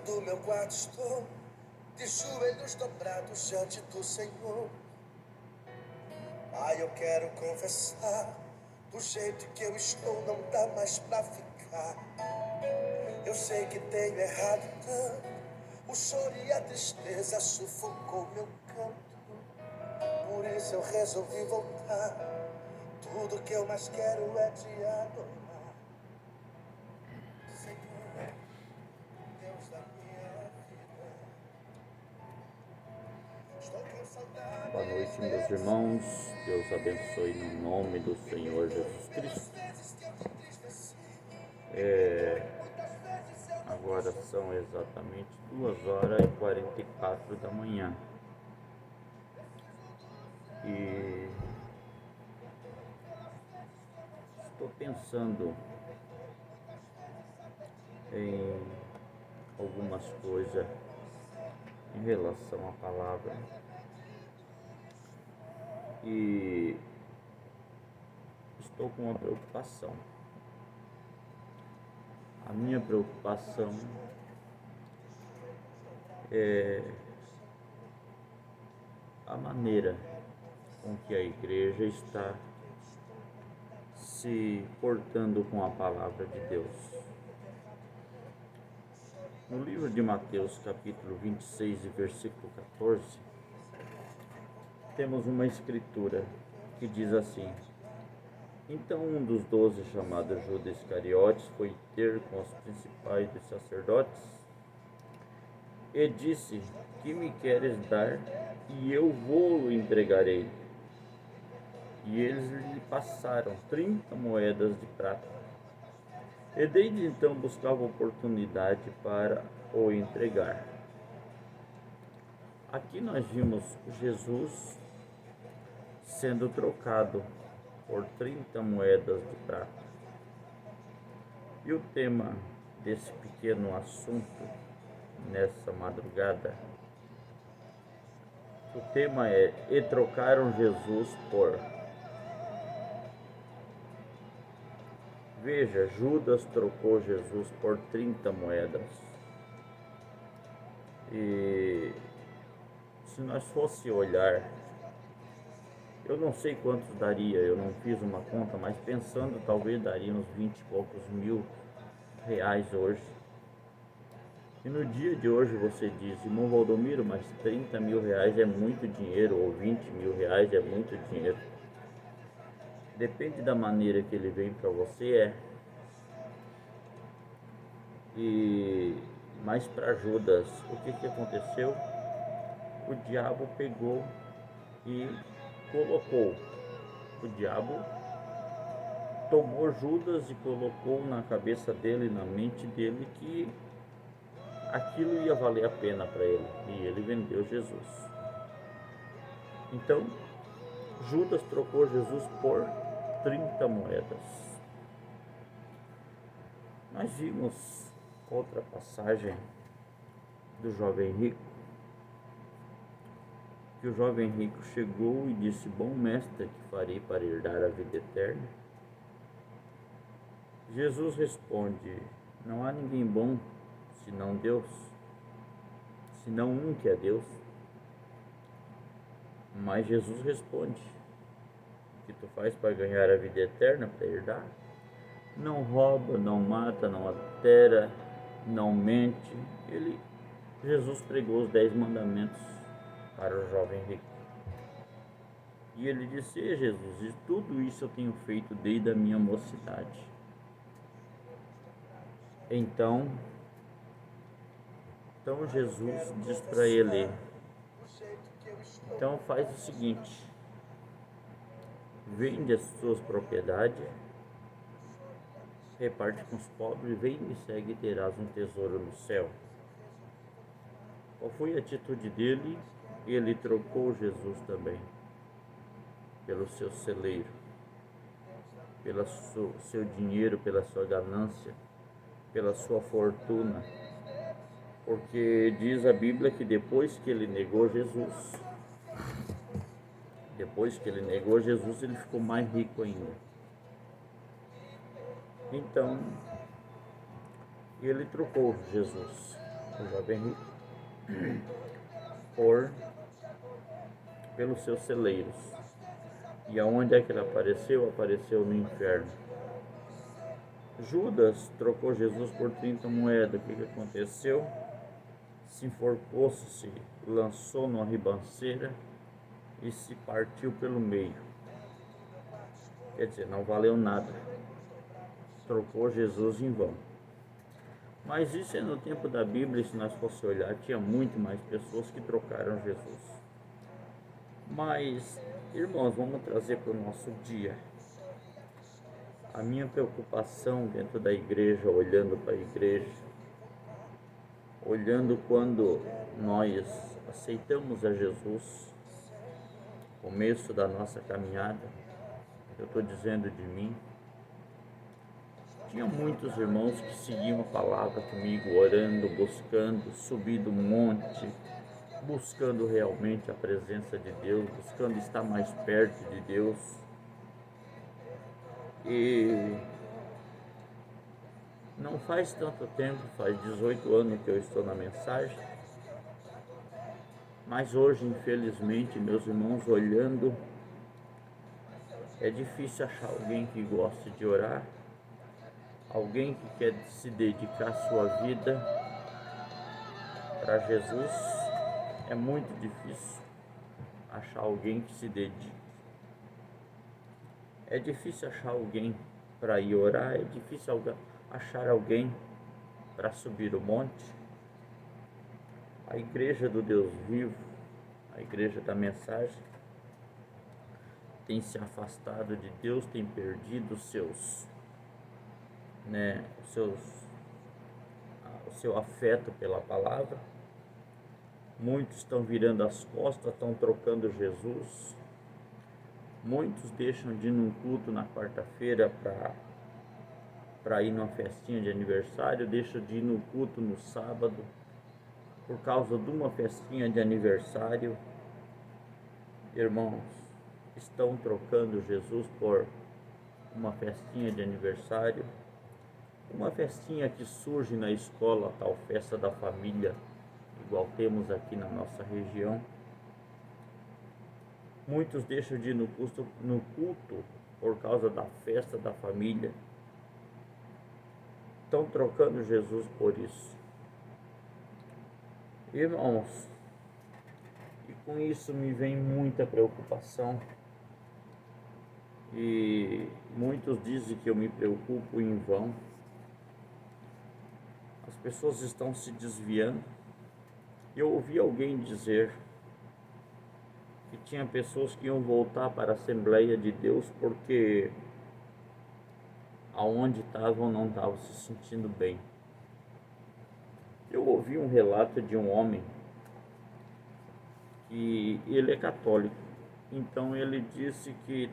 do meu quarto estou, de joelhos dobrados diante do Senhor. Pai, eu quero confessar, do jeito que eu estou não dá mais pra ficar. Eu sei que tenho errado tanto, o choro e a tristeza sufocou meu canto. Por isso eu resolvi voltar, tudo que eu mais quero é te adorar. Senhor, Deus da minha vida. Estou com saudade. Boa noite, meus irmãos. Deus abençoe no nome do Senhor Jesus Cristo. Agora são exatamente 2h44 da manhã. E estou pensando em algumas coisas em relação à palavra. E estou com uma preocupação. A minha preocupação é a maneira com que a igreja está se portando com a palavra de Deus. No livro de Mateus, capítulo 26 e versículo 14, temos uma escritura que diz assim: Então um dos 12, chamado Judas Iscariotes, foi ter com os principais dos sacerdotes e disse: Que me queres dar, e eu vou-lo entregarei. E eles lhe passaram 30 moedas de prata. E desde então buscava oportunidade para o entregar. Aqui nós vimos Jesus sendo trocado por 30 moedas de prata. E o tema desse pequeno assunto nessa madrugada, o tema é: E trocaram Jesus por. Veja, Judas trocou Jesus por 30 moedas. E se nós fosse olhar, eu não sei quantos daria, eu não fiz uma conta, mas pensando, talvez daria uns 20 e poucos mil reais hoje. E no dia de hoje você diz: Irmão Valdomiro, mas 30 mil reais é muito dinheiro, ou 20 mil reais é muito dinheiro. Depende da maneira que ele vem para você, Mas para Judas, o que aconteceu? O diabo pegou e colocou. O diabo tomou Judas e colocou na cabeça dele, na mente dele, que aquilo ia valer a pena para ele. E ele vendeu Jesus. Então, Judas trocou Jesus por 30 moedas. Nós vimos outra passagem do jovem rico, que o jovem rico chegou e disse: Bom mestre, que farei para herdar a vida eterna? Jesus responde: Não há ninguém bom senão Deus, senão um que é Deus. Mas Jesus responde: O que tu faz para ganhar a vida eterna, para herdar? Não rouba, não mata, não adultera, não mente. Jesus pregou os 10 mandamentos para o jovem rico. E ele disse: Jesus, e tudo isso eu tenho feito desde a minha mocidade. Então Jesus diz para ele: Então faz o seguinte, vende as suas propriedades, reparte com os pobres, vem me segue e terás um tesouro no céu. Qual foi a atitude dele? Ele trocou Jesus também pelo seu celeiro, pelo seu dinheiro, pela sua ganância, pela sua fortuna. Porque diz a Bíblia que depois que ele negou Jesus, ele ficou mais rico ainda. Então, ele trocou Jesus. o jovem rico, pelos seus celeiros. E aonde é que ele apareceu? Apareceu no inferno. Judas trocou Jesus por 30 moedas. O que aconteceu? Se enforcou-se, lançou numa ribanceira e se partiu pelo meio. Quer dizer, não valeu nada. Trocou Jesus em vão. Mas isso é no tempo da Bíblia, se nós fosse olhar, tinha muito mais pessoas que trocaram Jesus. Mas, irmãos, vamos trazer para o nosso dia. A minha preocupação dentro da igreja, olhando para a igreja, olhando quando nós aceitamos a Jesus, começo da nossa caminhada, eu estou dizendo de mim, tinha muitos irmãos que seguiam a palavra comigo, orando, buscando, subindo um monte, buscando realmente a presença de Deus, buscando estar mais perto de Deus. E não faz tanto tempo, faz 18 anos que eu estou na mensagem, mas hoje, infelizmente, meus irmãos, olhando, é difícil achar alguém que goste de orar, alguém que quer se dedicar a sua vida para Jesus. É muito difícil achar alguém que se dedique. É difícil achar alguém para ir orar, é difícil achar alguém para subir o monte. A igreja do Deus vivo, a igreja da mensagem, tem se afastado de Deus, tem perdido o seu afeto pela palavra. Muitos estão virando as costas, estão trocando Jesus. Muitos deixam de ir num culto na quarta-feira para ir numa festinha de aniversário, deixam de ir no culto no sábado por causa de uma festinha de aniversário. Irmãos, estão trocando Jesus por uma festinha de aniversário, uma festinha que surge na escola, a tal festa da família, igual temos aqui na nossa região. Muitos deixam de ir no culto por causa da festa da família. Estão trocando Jesus por isso. Irmãos, e com isso me vem muita preocupação. E muitos dizem que eu me preocupo em vão. As pessoas estão se desviando. Eu ouvi alguém dizer que tinha pessoas que iam voltar para a Assembleia de Deus porque aonde estavam não estavam se sentindo bem. Eu ouvi um relato de um homem que ele é católico, então ele disse que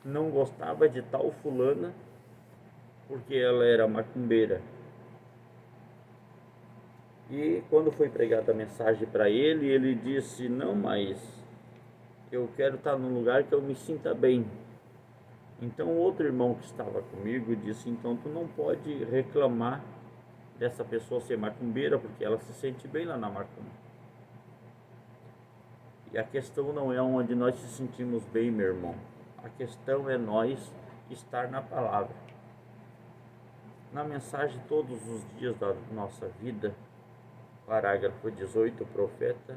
não gostava de tal fulana porque ela era macumbeira. E quando foi pregada a mensagem para ele, ele disse: não, mas eu quero estar num lugar que eu me sinta bem. Então outro irmão que estava comigo disse: então tu não pode reclamar dessa pessoa ser macumbeira, porque ela se sente bem lá na macumba. E a questão não é onde nós se sentimos bem, meu irmão. A questão é nós estar na palavra. Na mensagem todos os dias da nossa vida, parágrafo 18, o profeta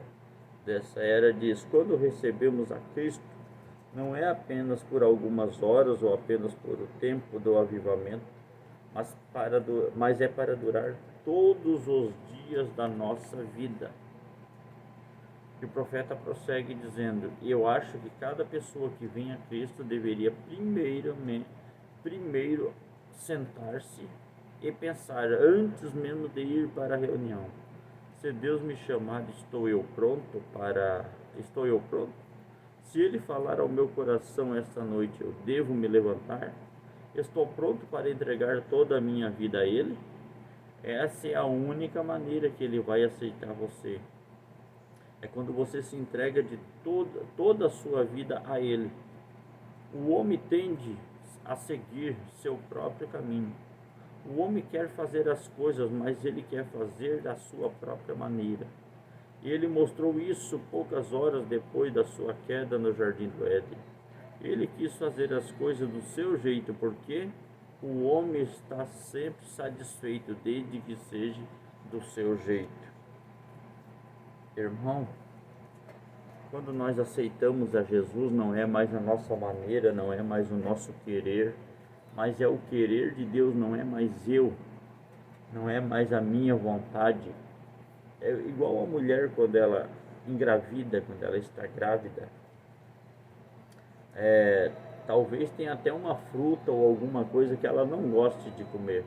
dessa era diz: quando recebemos a Cristo, não é apenas por algumas horas ou apenas por o tempo do avivamento, mas é para durar todos os dias da nossa vida. E o profeta prossegue dizendo: eu acho que cada pessoa que vem a Cristo deveria primeiro sentar-se e pensar antes mesmo de ir para a reunião. Se Deus me chamar, estou eu pronto? Se Ele falar ao meu coração esta noite, eu devo me levantar? Estou pronto para entregar toda a minha vida a Ele? Essa é a única maneira que Ele vai aceitar você. É quando você se entrega de toda a sua vida a Ele. O homem tende a seguir seu próprio caminho. O homem quer fazer as coisas, mas ele quer fazer da sua própria maneira. Ele mostrou isso poucas horas depois da sua queda no Jardim do Éden. Ele quis fazer as coisas do seu jeito, porque o homem está sempre satisfeito desde que seja do seu jeito. Irmão, quando nós aceitamos a Jesus, não é mais a nossa maneira, não é mais o nosso querer, mas é o querer de Deus, não é mais eu, não é mais a minha vontade. É igual a mulher quando ela engravida, quando ela está grávida. Talvez tenha até uma fruta ou alguma coisa que ela não goste de comer.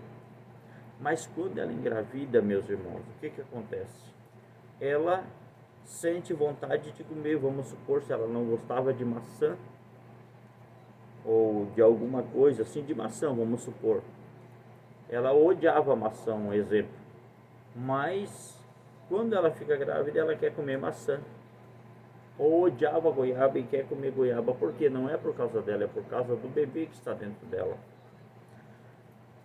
Mas quando ela engravida, meus irmãos, o que acontece? Ela sente vontade de comer. Vamos supor, se ela não gostava de maçã ou de alguma coisa assim, de maçã, vamos supor. Ela odiava maçã, um exemplo. Mas quando ela fica grávida, ela quer comer maçã. Ou odiava goiaba e quer comer goiaba. Por quê? Não é por causa dela, é por causa do bebê que está dentro dela.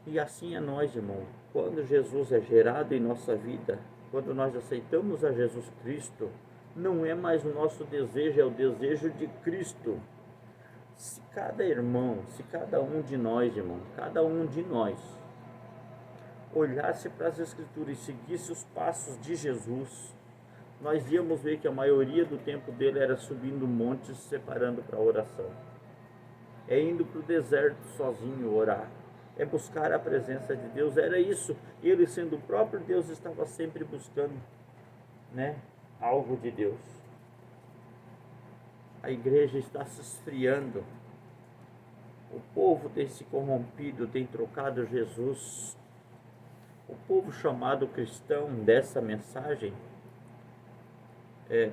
E assim é nós, irmão. Quando Jesus é gerado em nossa vida, quando nós aceitamos a Jesus Cristo, não é mais o nosso desejo, é o desejo de Cristo. Se cada irmão, se cada um de nós, irmão, cada um de nós, olhasse para as Escrituras e seguisse os passos de Jesus, nós íamos ver que a maioria do tempo dele era subindo montes, se separando para a oração. É indo para o deserto sozinho orar. É buscar a presença de Deus. Era isso. Ele, sendo o próprio Deus, estava sempre buscando, algo de Deus. A igreja está se esfriando. O povo tem se corrompido, tem trocado Jesus. O povo chamado cristão dessa mensagem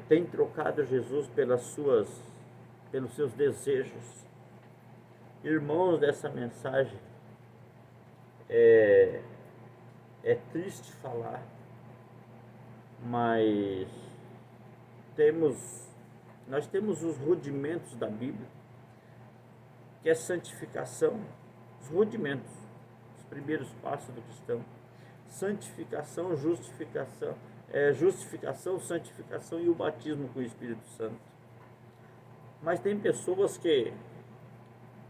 tem trocado Jesus pelos seus desejos. Irmãos, dessa mensagem, é triste falar, mas nós temos os rudimentos da Bíblia, que é santificação, os rudimentos, os primeiros passos do cristão: santificação, justificação, santificação e o batismo com o Espírito Santo. Mas tem pessoas que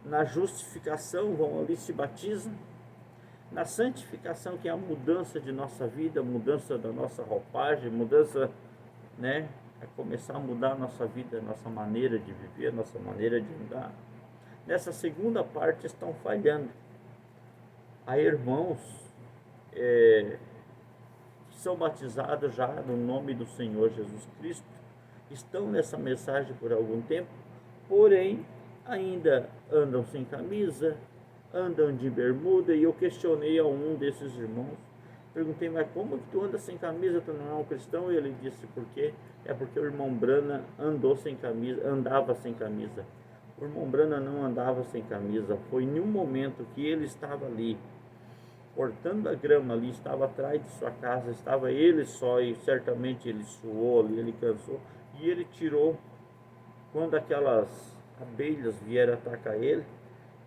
na justificação vão ali, se batizam, na santificação, que é a mudança de nossa vida, mudança da nossa roupagem, mudança, é começar a mudar a nossa vida, a nossa maneira de viver, a nossa maneira de andar. Nessa segunda parte estão falhando. Há irmãos que são batizados já no nome do Senhor Jesus Cristo, estão nessa mensagem por algum tempo, porém ainda andam sem camisa, andam de bermuda. E eu questionei a um desses irmãos, perguntei: mas como que tu anda sem camisa, tu não é um cristão? E ele disse: por quê? É porque o irmão Brana andava sem camisa. O irmão Brana não andava sem camisa. Foi em um momento que ele estava ali cortando a grama, ali estava atrás de sua casa, estava ele só, e certamente ele suou ali, ele cansou, e ele tirou, quando aquelas abelhas vieram atacar ele,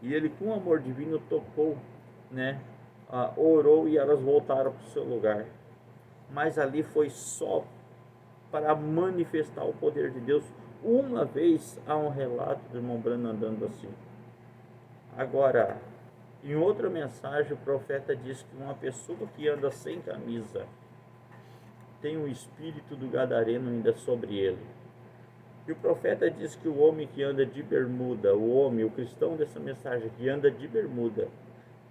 e ele, com amor divino, tocou, orou, e elas voltaram para o seu lugar. Mas ali foi só para manifestar o poder de Deus. Uma vez há um relato do irmão Brano andando assim. Agora, em outra mensagem, o profeta diz que uma pessoa que anda sem camisa tem o espírito do gadareno ainda sobre ele. E o profeta diz que o homem que anda de bermuda, o cristão dessa mensagem que anda de bermuda,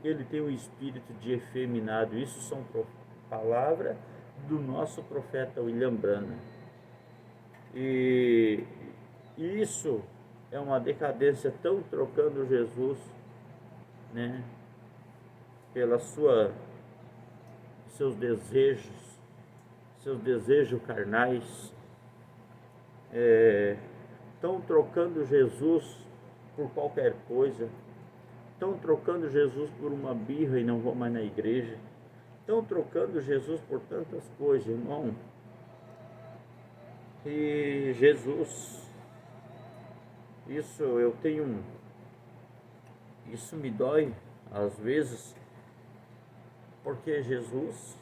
ele tem o espírito de efeminado. Isso são palavras do nosso profeta William Branham. E isso é uma decadência, tão trocando Jesus, pelas seus desejos carnais, estão trocando Jesus por qualquer coisa, estão trocando Jesus por uma birra e não vão mais na igreja, estão trocando Jesus por tantas coisas, irmão. E Jesus, isso me dói às vezes, Porque Jesus,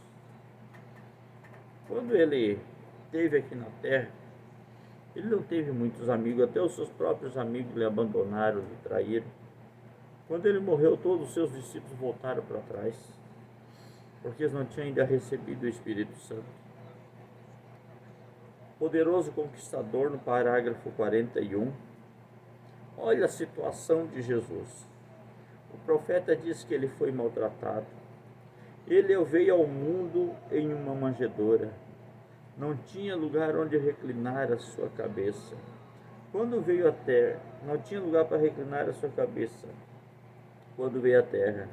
quando ele esteve aqui na terra, ele não teve muitos amigos, até os seus próprios amigos lhe abandonaram, lhe traíram. Quando ele morreu, todos os seus discípulos voltaram para trás, porque eles não tinham ainda recebido o Espírito Santo. Poderoso Conquistador, no parágrafo 41, olha a situação de Jesus. O profeta diz que ele foi maltratado. Ele veio ao mundo em uma manjedoura. Não tinha lugar onde reclinar a sua cabeça. Quando veio à terra, não tinha lugar para reclinar a sua cabeça. Quando veio à terra,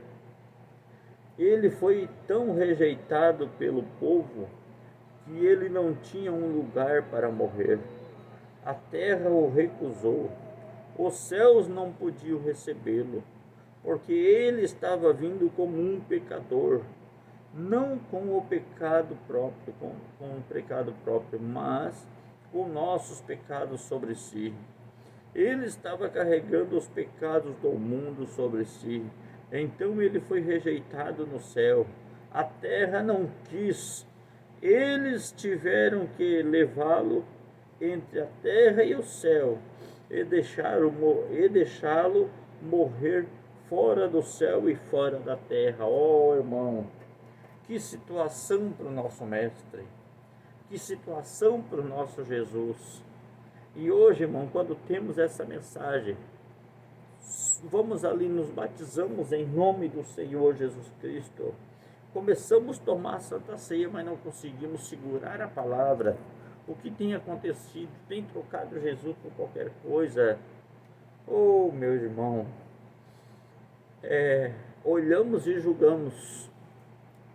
ele foi tão rejeitado pelo povo que ele não tinha um lugar para morrer. A terra o recusou. Os céus não podiam recebê-lo, porque ele estava vindo como um pecador, não com o pecado próprio, com o pecado próprio, mas com nossos pecados sobre si. Ele estava carregando os pecados do mundo sobre si. Então ele foi rejeitado no céu. A terra não quis. Eles tiveram que levá-lo entre a terra e o céu e deixá-lo morrer fora do céu e fora da terra. Oh, irmão, que situação para o nosso mestre, que situação para o nosso Jesus. E hoje, irmão, quando temos essa mensagem, vamos ali, nos batizamos em nome do Senhor Jesus Cristo, começamos a tomar a Santa Ceia, mas não conseguimos segurar a palavra. O que tem acontecido? Tem trocado Jesus por qualquer coisa. Oh, meu irmão, olhamos e julgamos.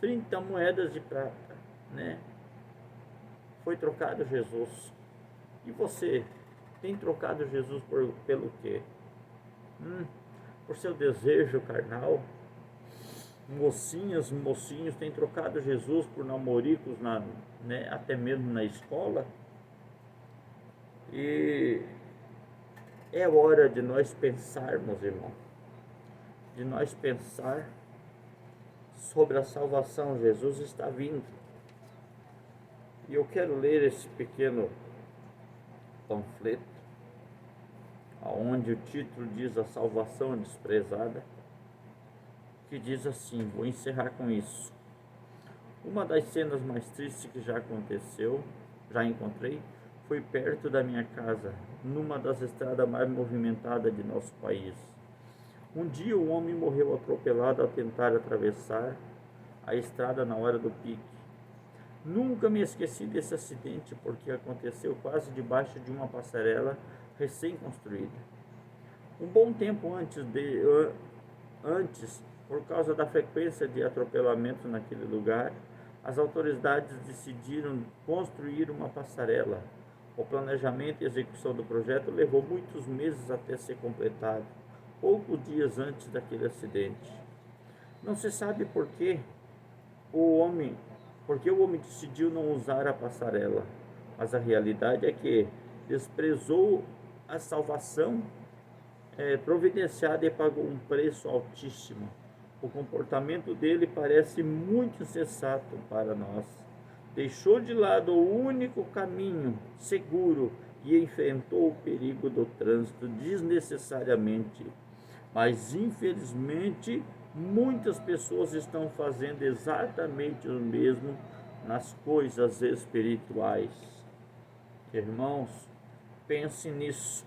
30 moedas de prata, né? Foi trocado Jesus. E você tem trocado Jesus pelo quê? Por seu desejo carnal? Mocinhas, mocinhos têm trocado Jesus por namoricos, né, até mesmo na escola. E é hora de nós pensarmos, irmão, de nós pensar sobre a salvação. Jesus está vindo. E eu quero ler esse pequeno panfleto, onde o título diz A Salvação Desprezada, que diz assim, vou encerrar com isso. Uma das cenas mais tristes que já encontrei, foi perto da minha casa, numa das estradas mais movimentadas de nosso país. Um dia um homem morreu atropelado ao tentar atravessar a estrada na hora do pique. Nunca me esqueci desse acidente, porque aconteceu quase debaixo de uma passarela recém-construída. Um bom tempo antes, por causa da frequência de atropelamento naquele lugar, as autoridades decidiram construir uma passarela. O planejamento e execução do projeto levou muitos meses até ser completado, poucos dias antes daquele acidente. Não se sabe por que o homem decidiu não usar a passarela, mas a realidade é que desprezou a salvação providenciada e pagou um preço altíssimo. O comportamento dele parece muito insensato para nós. Deixou de lado o único caminho seguro e enfrentou o perigo do trânsito desnecessariamente. Mas, infelizmente, muitas pessoas estão fazendo exatamente o mesmo nas coisas espirituais. Irmãos, pense nisso.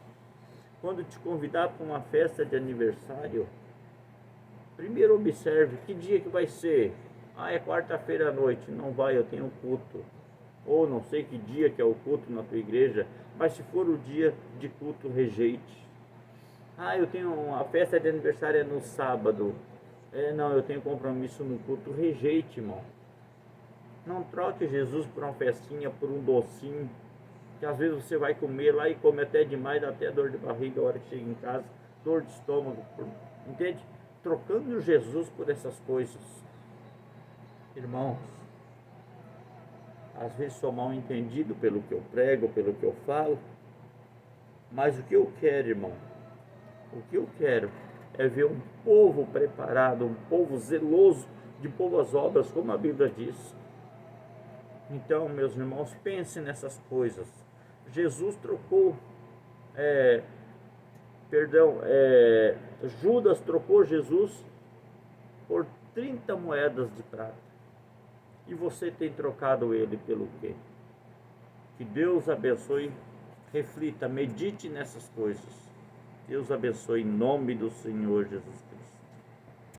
Quando te convidar para uma festa de aniversário, primeiro observe que dia que vai ser. É quarta-feira à noite. Não vai, eu tenho culto. Ou não sei que dia que é o culto na tua igreja, mas se for o dia de culto, rejeite. Eu tenho a festa de aniversário no sábado. Não, eu tenho compromisso no culto. Rejeite, irmão. Não troque Jesus por uma festinha, por um docinho, que às vezes você vai comer lá e come até demais, dá até dor de barriga a hora que chega em casa, dor de estômago, entende? Trocando Jesus por essas coisas. Irmãos, às vezes sou mal entendido pelo que eu prego, pelo que eu falo, mas o que eu quero, irmão, o que eu quero é ver um povo preparado, um povo zeloso de boas obras, como a Bíblia diz. Então, meus irmãos, pensem nessas coisas. Jesus trocou, Judas trocou Jesus por 30 moedas de prata. E você tem trocado ele pelo quê? Que Deus abençoe, reflita, medite nessas coisas. Deus abençoe em nome do Senhor Jesus Cristo.